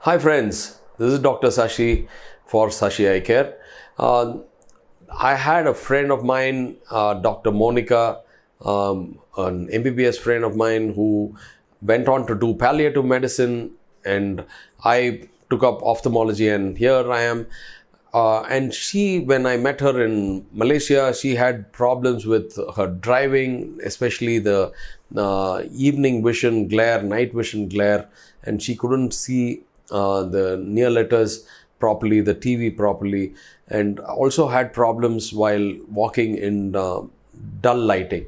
Hi friends, this is Dr. Sashi for Sashi Eye Care. I had a friend of mine, Dr. Monika, an MBBS friend of mine who went on to do palliative medicine, and I took up ophthalmology, and here I am. And she, when I met her in Malaysia, she had problems with her driving, especially the evening vision glare, night vision glare, and she couldn't see the near letters properly, the TV properly, and also had problems while walking in dull lighting.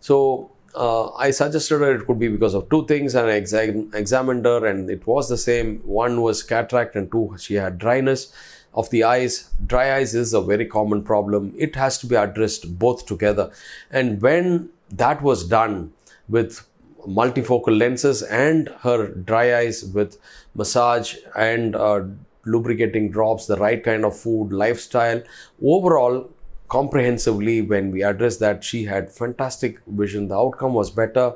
So I suggested her it could be because of two things, and I examined her, and it was the same. One was cataract, and two, she had dryness of the eyes. Dry eyes is a very common problem. It has to be addressed both together. And when that was done with multifocal lenses and her dry eyes with massage and lubricating drops, the right kind of food, lifestyle, overall, comprehensively, when we addressed that, she had fantastic vision. The outcome was better.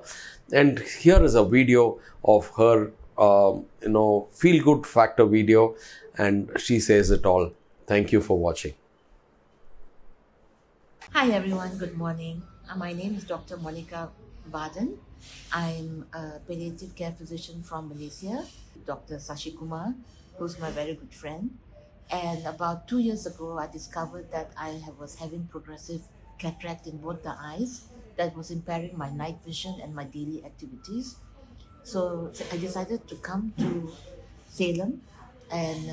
And here is a video of her feel good factor video, and she says it all. Thank you for watching. Hi everyone, good morning. My name is Dr.Monika. I'm a palliative care physician from Malaysia, Dr. Sashi Kumar, who's my very good friend. And about 2 years ago, I discovered that was having progressive cataract in both the eyes that was impairing my night vision and my daily activities. So I decided to come to Salem and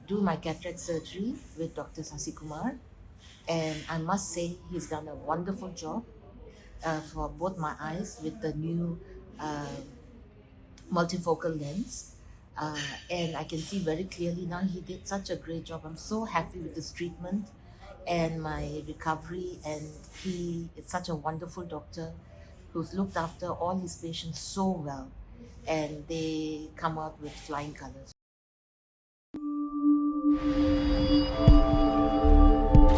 do my cataract surgery with Dr. Sashi Kumar. And I must say he's done a wonderful job for both my eyes with the new multifocal lens. And I can see very clearly now. He did such a great job. I'm so happy with his treatment and my recovery, and he is such a wonderful doctor who's looked after all his patients so well, and they come out with flying colors.